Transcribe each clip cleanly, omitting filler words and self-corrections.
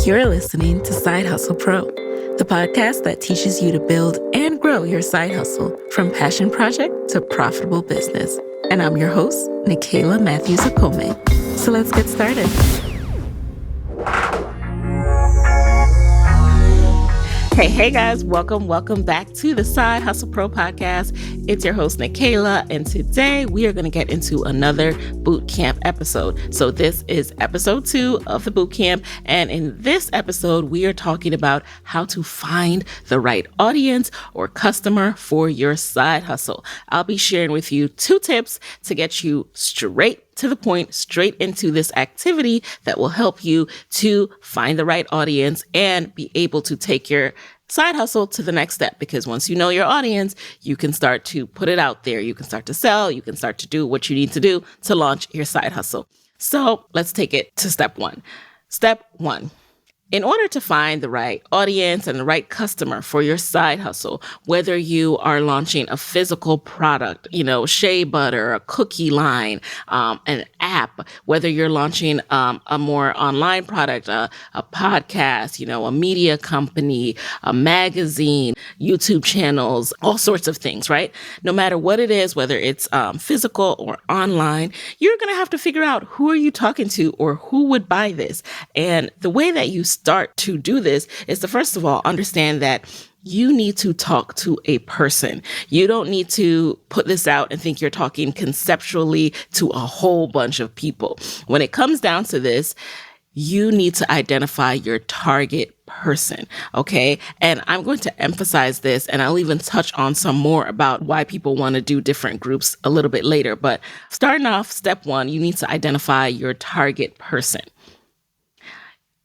You're listening to Side Hustle Pro, the podcast that teaches you to build and grow your side hustle from passion project to profitable business. And I'm your host, Nikayla Matthews-Okome. So let's get started. Hey guys, welcome back to the Side Hustle Pro podcast. It's your host, Nikayla, and today we are going to get into another Bootcamp episode. So this is episode 2 of the Bootcamp, and in this episode, we are talking about how to find the right audience or customer for your side hustle. I'll be sharing with you 2 tips to get you straight to the point, straight into this activity that will help you to find the right audience and be able to take your side hustle to the next step. Because once you know your audience, you can start to put it out there. You can start to sell. You can start to do what you need to do to launch your side hustle. So let's take it to step 1. Step 1. In order to find the right audience and the right customer for your side hustle, whether you are launching a physical product, shea butter, a cookie line, an app, whether you're launching a more online product, a podcast, a media company, a magazine, YouTube channels, all sorts of things, right? No matter what it is, whether it's physical or online, you're going to have to figure out who are you talking to or who would buy this. And the way that you start to do this is to, first of all, understand that you need to talk to a person. You don't need to put this out and think you're talking conceptually to a whole bunch of people. When it comes down to this, you need to identify your target person, okay? And I'm going to emphasize this, and I'll even touch on some more about why people want to do different groups a little bit later. But starting off, step 1, you need to identify your target person.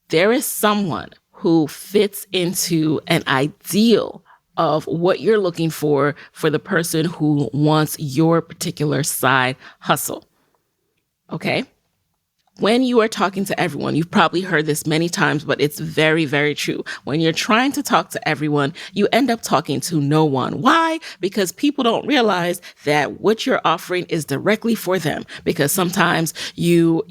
There is someone who fits into an ideal of what you're looking for the person who wants your particular side hustle. Okay? When you are talking to everyone, you've probably heard this many times, but it's very, very true. When you're trying to talk to everyone, you end up talking to no one. Why? Because people don't realize that what you're offering is directly for them. Because sometimes you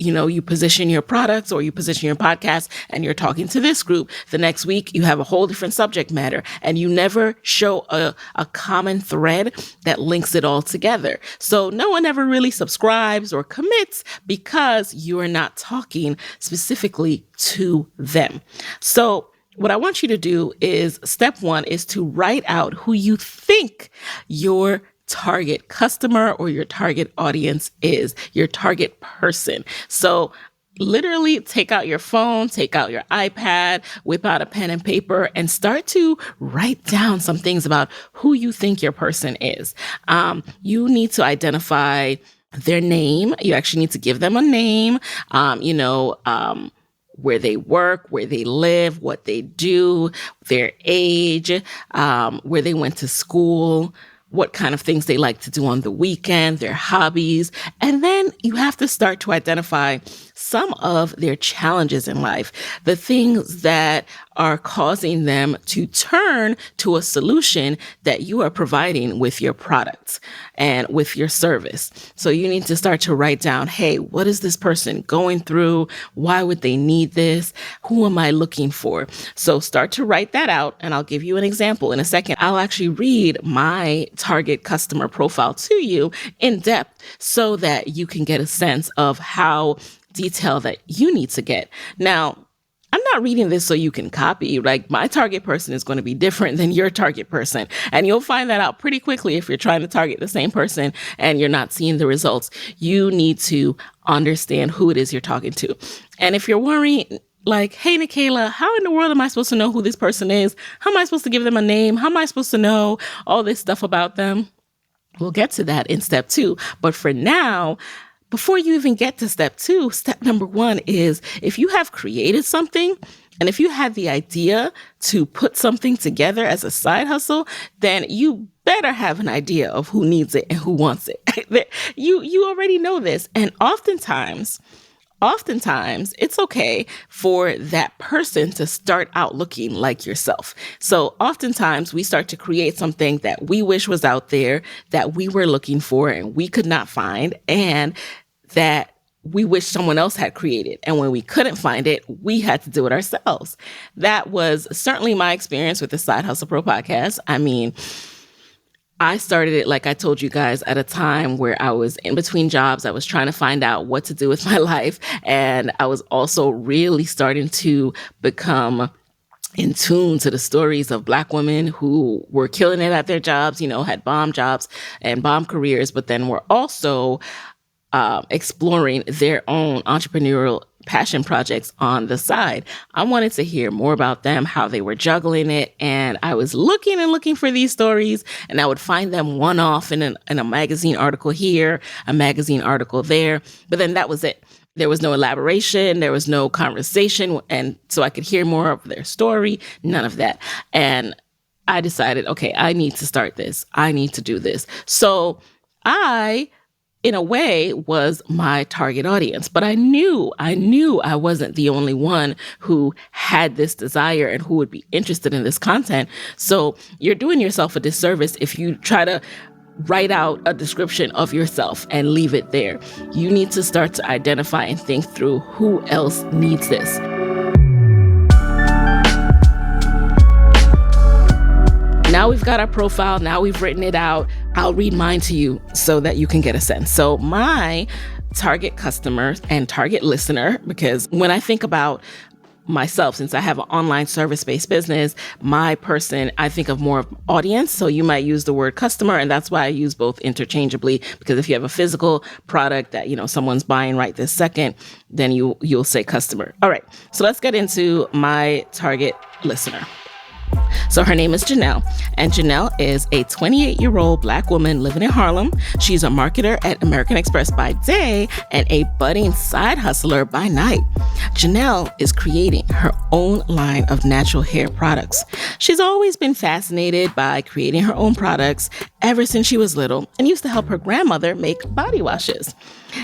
position your products or you position your podcast and you're talking to this group. The next week, you have a whole different subject matter and you never show a common thread that links it all together. So no one ever really subscribes or commits because you are not talking specifically to them. So what I want you to do is step 1 is to write out who you think your target customer or your target audience is, your target person. So literally take out your phone, take out your iPad, whip out a pen and paper, and start to write down some things about who you think your person is. You need to identify their name. You actually need to give them a name, where they work, where they live, what they do, their age, where they went to school, what kind of things they like to do on the weekend, their hobbies. And then you have to start to identify some of their challenges in life, the things that are causing them to turn to a solution that you are providing with your products and with your service. So you need to start to write down, hey, what is this person going through? Why would they need this? Who am I looking for? So start to write that out, and I'll give you an example in a second. I'll actually read my target customer profile to you in depth so that you can get a sense of how detailed that you need to get. Now, I'm not reading this so you can copy. Like, my target person is going to be different than your target person. And you'll find that out pretty quickly if you're trying to target the same person and you're not seeing the results. You need to understand who it is you're talking to. And if you're worrying, like, hey, Nikayla, how in the world am I supposed to know who this person is? How am I supposed to give them a name? How am I supposed to know all this stuff about them? We'll get to that in step 2. But for now, before you even get to step 2, step number 1 is if you have created something and if you had the idea to put something together as a side hustle, then you better have an idea of who needs it and who wants it. You already know this. And oftentimes, it's okay for that person to start out looking like yourself. So oftentimes we start to create something that we wish was out there, that we were looking for and we could not find, and that we wish someone else had created. And when we couldn't find it, we had to do it ourselves. That was certainly my experience with the Side Hustle Pro podcast. I mean, I started it, like I told you guys, at a time where I was in between jobs. I was trying to find out what to do with my life. And I was also really starting to become in tune to the stories of Black women who were killing it at their jobs, had bomb jobs and bomb careers, but then were also exploring their own entrepreneurial passion projects on the side. I wanted to hear more about them, how they were juggling it. And I was looking and looking for these stories, and I would find them one off in a magazine article here, a magazine article there. But then that was it. There was no elaboration. There was no conversation. And so I could hear more of their story, none of that. And I decided, okay, I need to start this. I need to do this. So I, in a way, was my target audience, but I knew I wasn't the only one who had this desire and who would be interested in this content. So you're doing yourself a disservice if you try to write out a description of yourself and leave it there. You need to start to identify and think through who else needs this. Now we've got our profile. Now we've written it out. I'll read mine to you so that you can get a sense. So my target customer and target listener, because when I think about myself, since I have an online service-based business, my person, I think of more of audience. So you might use the word customer, and that's why I use both interchangeably, because if you have a physical product that, someone's buying right this second, then you'll say customer. All right. So let's get into my target listener. So her name is Janelle, and Janelle is a 28-year-old Black woman living in Harlem. She's a marketer at American Express by day and a budding side hustler by night. Janelle is creating her own line of natural hair products. She's always been fascinated by creating her own products ever since she was little and used to help her grandmother make body washes.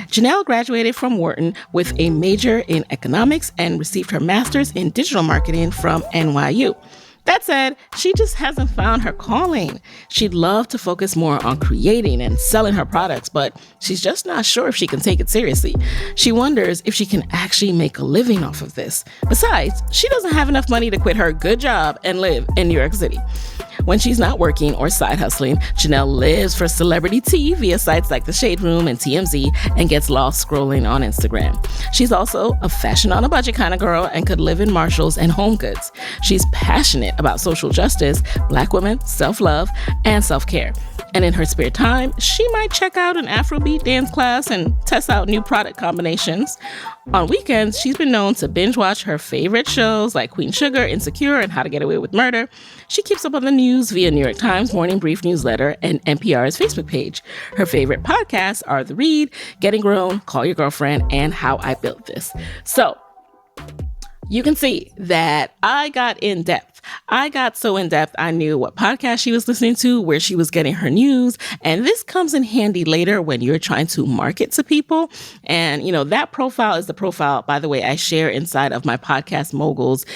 Janelle graduated from Wharton with a major in economics and received her master's in digital marketing from NYU. That said, she just hasn't found her calling. She'd love to focus more on creating and selling her products, but she's just not sure if she can take it seriously. She wonders if she can actually make a living off of this. Besides, she doesn't have enough money to quit her good job and live in New York City. When she's not working or side hustling, Janelle lives for celebrity tea via sites like The Shade Room and TMZ and gets lost scrolling on Instagram. She's also a fashion on a budget kind of girl and could live in Marshalls and Home Goods. She's passionate about social justice, Black women, self-love, and self-care. And in her spare time, she might check out an Afrobeat dance class and test out new product combinations. On weekends, she's been known to binge watch her favorite shows like Queen Sugar, Insecure, and How to Get Away with Murder. She keeps up on the news via New York Times Morning Brief newsletter and NPR's Facebook page. Her favorite podcasts are The Read, Getting Grown, Call Your Girlfriend, and How I Built This. So you can see that I got in depth. I got so in depth, I knew what podcast she was listening to, where she was getting her news. And this comes in handy later when you're trying to market to people. And, that profile is the profile, by the way, I share inside of my Podcast Moguls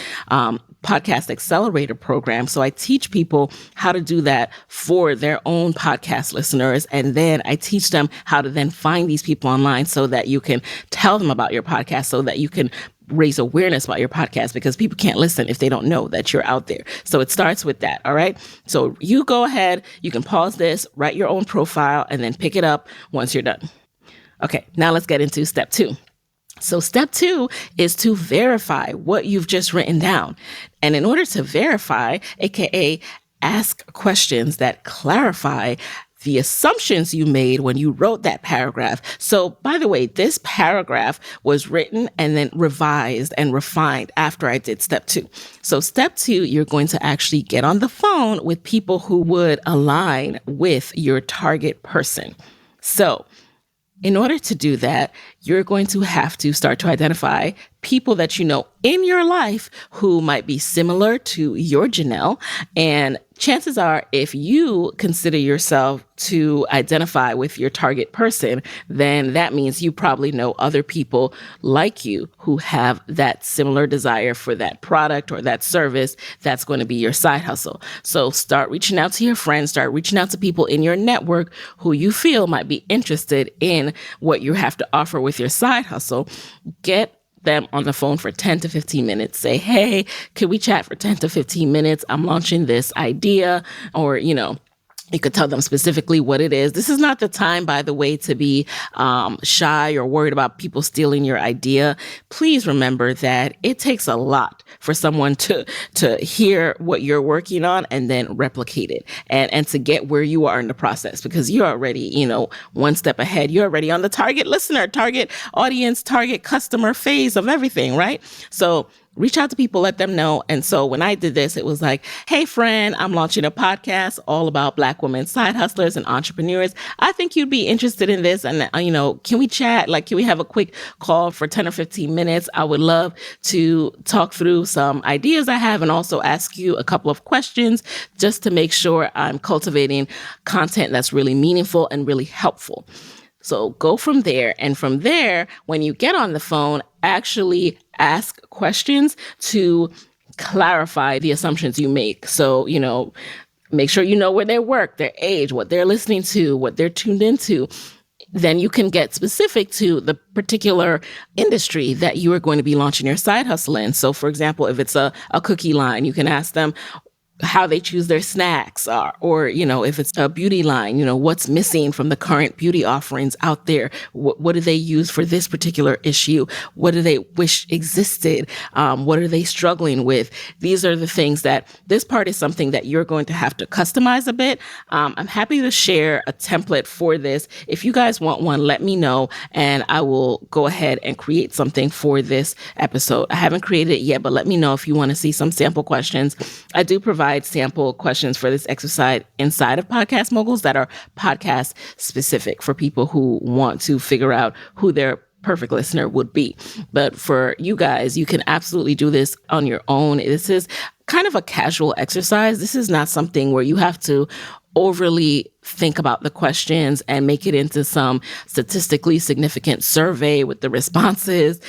Podcast Accelerator program. So I teach people how to do that for their own podcast listeners. And then I teach them how to then find these people online so that you can tell them about your podcast, so that you can raise awareness about your podcast, because people can't listen if they don't know that you're out there. So it starts with that. All right. So you go ahead, you can pause this, write your own profile, and then pick it up once you're done. Okay. Now let's get into step 2. So step 2 is to verify what you've just written down. And in order to verify, aka ask questions that clarify the assumptions you made when you wrote that paragraph. So, by the way, this paragraph was written and then revised and refined after I did step 2. So step 2, you're going to actually get on the phone with people who would align with your target person. So in order to do that, you're going to have to start to identify people that you know in your life who might be similar to your Janelle. And chances are, if you consider yourself to identify with your target person, then that means you probably know other people like you who have that similar desire for that product or that service that's going to be your side hustle. So start reaching out to your friends, start reaching out to people in your network who you feel might be interested in what you have to offer with your side hustle. Get them on the phone for 10 to 15 minutes. Say, hey, can we chat for 10 to 15 minutes? I'm launching this idea, or, you could tell them specifically what it is. This is not the time, by the way, to be shy or worried about people stealing your idea. Please remember that it takes a lot for someone to hear what you're working on and then replicate it and to get where you are in the process, because you're already, one step ahead. You're already on the target listener, target audience, target customer phase of everything, right? So reach out to people, let them know. And so when I did this, it was like, hey, friend, I'm launching a podcast all about Black women side hustlers and entrepreneurs. I think you'd be interested in this. And, can we chat? Like, can we have a quick call for 10 or 15 minutes? I would love to talk through some ideas I have and also ask you a couple of questions just to make sure I'm cultivating content that's really meaningful and really helpful. So go from there. And from there, when you get on the phone, actually ask questions to clarify the assumptions you make. So, make sure you know where they work, their age, what they're listening to, what they're tuned into. Then you can get specific to the particular industry that you are going to be launching your side hustle in. So, for example, if it's a cookie line, you can ask them how they choose their snacks, or, if it's a beauty line, what's missing from the current beauty offerings out there? What do they use for this particular issue? What do they wish existed? What are they struggling with? These are the things that this part is something that you're going to have to customize a bit. I'm happy to share a template for this. If you guys want one, let me know and I will go ahead and create something for this episode. I haven't created it yet, but let me know if you want to see some sample questions. I do provide sample questions for this exercise inside of Podcast Moguls that are podcast specific for people who want to figure out who their perfect listener would be. But for you guys, you can absolutely do this on your own. This is kind of a casual exercise. This is not something where you have to overly think about the questions and make it into some statistically significant survey with the responses.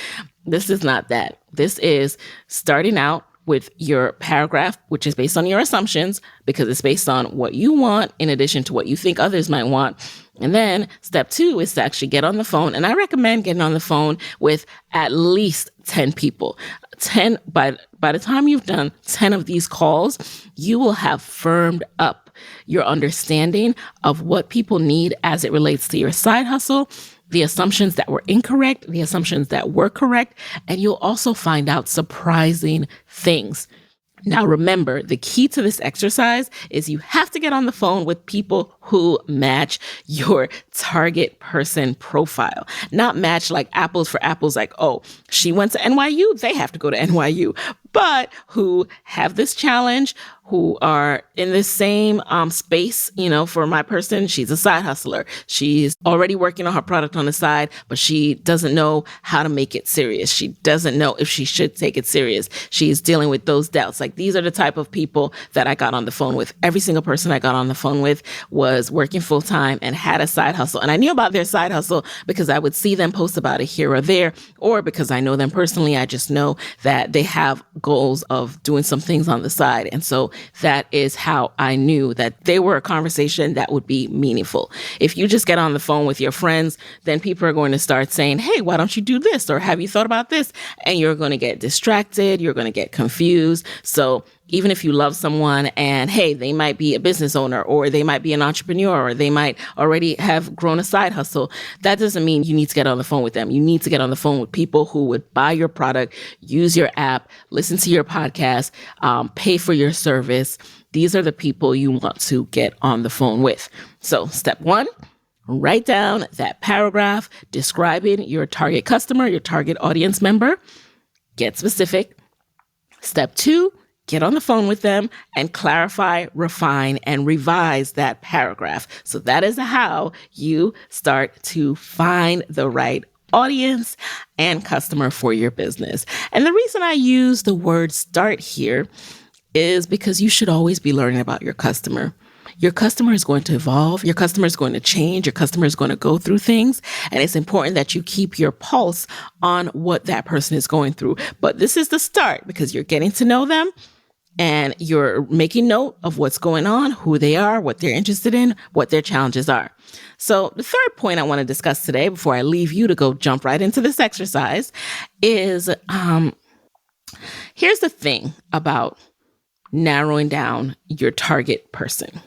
This is not that. This is starting out with your paragraph, which is based on your assumptions, because it's based on what you want in addition to what you think others might want. And then step 2 is to actually get on the phone. And I recommend getting on the phone with at least 10 people. 10 by the time you've done 10 of these calls, you will have firmed up your understanding of what people need as it relates to your side hustle, the assumptions that were incorrect, the assumptions that were correct, and you'll also find out surprising things. Now, remember, the key to this exercise is you have to get on the phone with people who match your target person profile. Not match like apples for apples, like, oh, she went to NYU, they have to go to NYU, but who have this challenge, who are in the same space. For my person, she's a side hustler. She's already working on her product on the side, but she doesn't know how to make it serious. She doesn't know if she should take it serious. She's dealing with those doubts. Like, these are the type of people that I got on the phone with. Every single person I got on the phone with was working full time and had a side hustle. And I knew about their side hustle because I would see them post about it here or there, or because I know them personally. I just know that they have goals of doing some things on the side. And so that is how I knew that they were a conversation that would be meaningful. If you just get on the phone with your friends, then people are going to start saying, hey, why don't you do this? Or have you thought about this? And you're going to get distracted. You're going to get confused. So even if you love someone and, hey, they might be a business owner, or they might be an entrepreneur, or they might already have grown a side hustle, that doesn't mean you need to get on the phone with them. You need to get on the phone with people who would buy your product, use your app, listen to your podcast, pay for your service. These are the people you want to get on the phone with. So step 1, write down that paragraph describing your target customer, your target audience member. Get specific. Step 2, get on the phone with them and clarify, refine, and revise that paragraph. So that is how you start to find the right audience and customer for your business. And the reason I use the word start here is because you should always be learning about your customer. Your customer is going to evolve. Your customer is going to change. Your customer is going to go through things. And it's important that you keep your pulse on what that person is going through. But this is the start because you're getting to know them and you're making note of what's going on, who they are, what they're interested in, what their challenges are. So the third point I want to discuss today before I leave you to go jump right into this exercise is here's the thing about narrowing down your target person.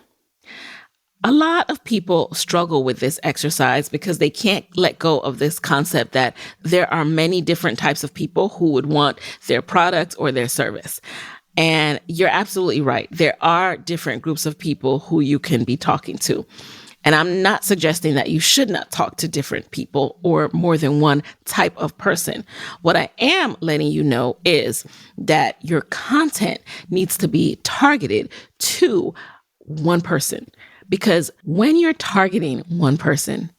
A lot of people struggle with this exercise because they can't let go of this concept that there are many different types of people who would want their product or their service. And you're absolutely right. There are different groups of people who you can be talking to. And I'm not suggesting that you should not talk to different people or more than one type of person. What I am letting you know is that your content needs to be targeted to one person. Because when you're targeting one person,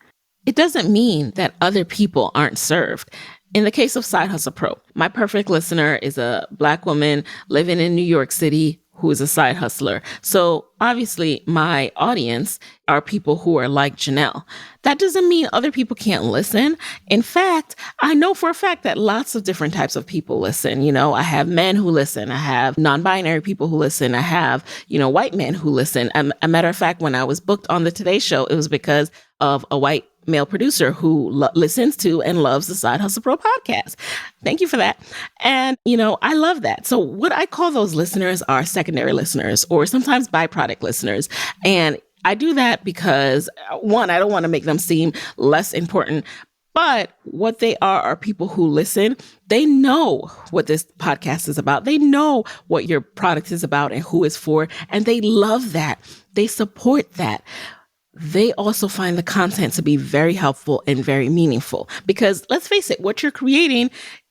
it doesn't mean that other people aren't served. In the case of Side Hustle Pro, my perfect listener is a Black woman living in New York City who is a side hustler. So obviously my audience are people who are like Janelle. That doesn't mean other people can't listen. In fact, I know for a fact that lots of different types of people listen. You know, I have men who listen. I have non-binary people who listen. I have, white men who listen. A matter of fact, when I was booked on the Today Show, it was because of a white male producer who listens to and loves the Side Hustle Pro podcast. Thank you for that. And, I love that. So what I call those listeners are secondary listeners or sometimes byproduct listeners. And I do that because, one, I don't want to make them seem less important, but what they are people who listen. They know what this podcast is about. They know what your product is about and who it's for. And they love that. They support that. They also find the content to be very helpful and very meaningful because let's face it, what you're creating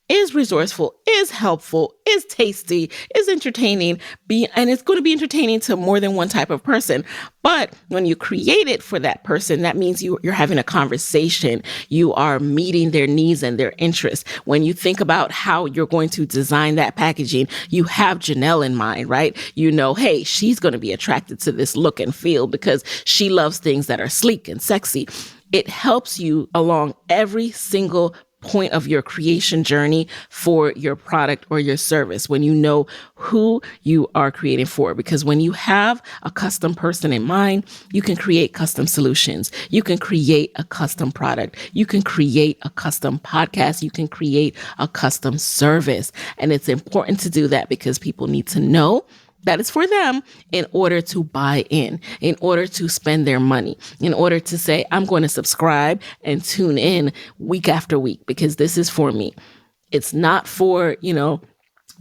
is resourceful, is helpful, is tasty, is entertaining, and it's going to be entertaining to more than one type of person. But when you create it for that person, that means you're having a conversation. You are meeting their needs and their interests. When you think about how you're going to design that packaging, you have Janelle in mind, right? Hey, she's going to be attracted to this look and feel because she loves things that are sleek and sexy. It helps you along every single point of your creation journey for your product or your service when you know who you are creating for. Because when you have a custom person in mind, you can create custom solutions. You can create a custom product. You can create a custom podcast. You can create a custom service. And it's important to do that because people need to know that it's for them in order to buy in order to spend their money, in order to say, I'm going to subscribe and tune in week after week because this is for me. It's not for,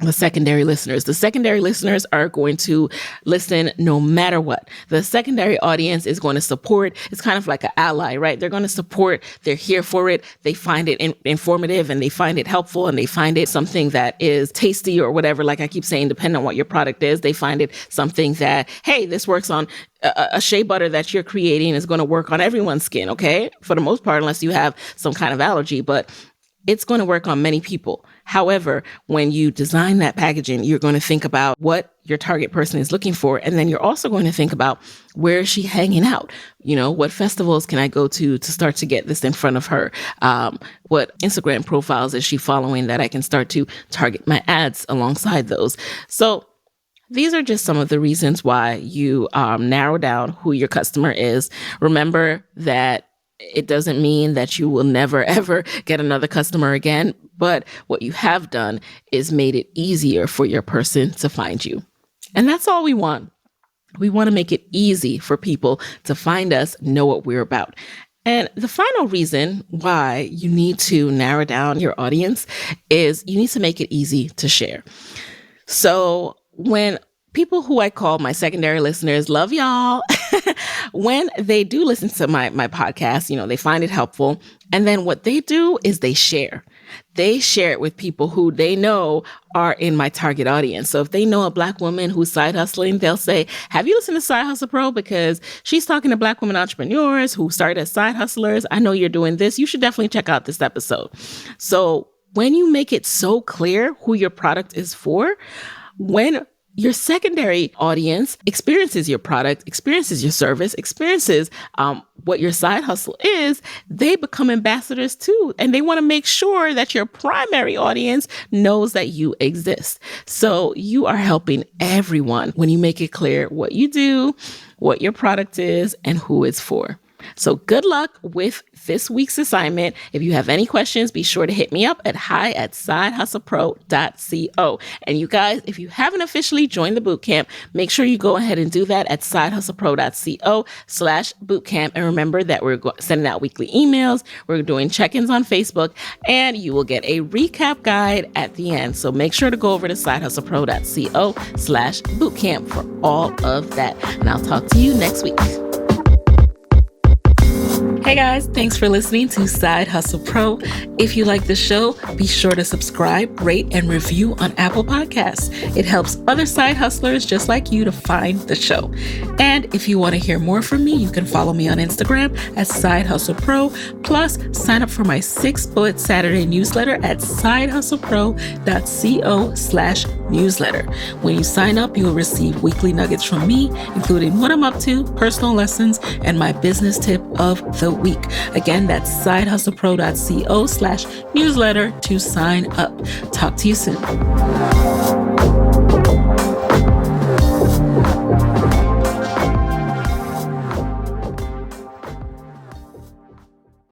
the secondary listeners. The secondary listeners are going to listen no matter what. The secondary audience is going to support. It's kind of like an ally, right? They're going to support. They're here for it. They find it informative and they find it helpful and they find it something that is tasty or whatever. Like I keep saying, depending on what your product is, they find it something that, hey, this works on a shea butter that you're creating is going to work on everyone's skin. Okay. For the most part, unless you have some kind of allergy, but it's going to work on many people. However, when you design that packaging, you're going to think about what your target person is looking for. And then you're also going to think about where is she hanging out? What festivals can I go to start to get this in front of her? What Instagram profiles is she following that I can start to target my ads alongside those? So these are just some of the reasons why you narrow down who your customer is. Remember that it doesn't mean that you will never, ever get another customer again. But what you have done is made it easier for your person to find you. And that's all we want. We want to make it easy for people to find us, know what we're about. And the final reason why you need to narrow down your audience is you need to make it easy to share. So when people who I call my secondary listeners, love y'all, when they do listen to my podcast, they find it helpful. And then what they do is they share. they share it with people who they know are in my target audience. So if they know a Black woman who's side hustling, they'll say, have you listened to Side Hustle Pro? Because she's talking to Black women entrepreneurs who started as side hustlers. I know you're doing this. You should definitely check out this episode. So when you make it so clear who your product is for, when your secondary audience experiences your product, experiences your service, experiences what your side hustle is, they become ambassadors too. And they want to make sure that your primary audience knows that you exist. So you are helping everyone when you make it clear what you do, what your product is, and who it's for. So good luck with this week's assignment. If you have any questions, be sure to hit me up at hi@sidehustlepro.co. And you guys, if you haven't officially joined the bootcamp, make sure you go ahead and do that at sidehustlepro.co/bootcamp. And remember that we're sending out weekly emails. We're doing check-ins on Facebook, and you will get a recap guide at the end. So make sure to go over to sidehustlepro.co/bootcamp for all of that. And I'll talk to you next week. Hey guys, thanks for listening to Side Hustle Pro. If you like the show, be sure to subscribe, rate, and review on Apple Podcasts. It helps other side hustlers just like you to find the show. And if you want to hear more from me, you can follow me on Instagram at Side Hustle Pro. Plus, sign up for my 6-bullet Saturday newsletter at sidehustlepro.co/newsletter. When you sign up, you'll receive weekly nuggets from me, including what I'm up to, personal lessons, and my business tip of the week. Again, that's sidehustlepro.co/newsletter to sign up. Talk to you soon.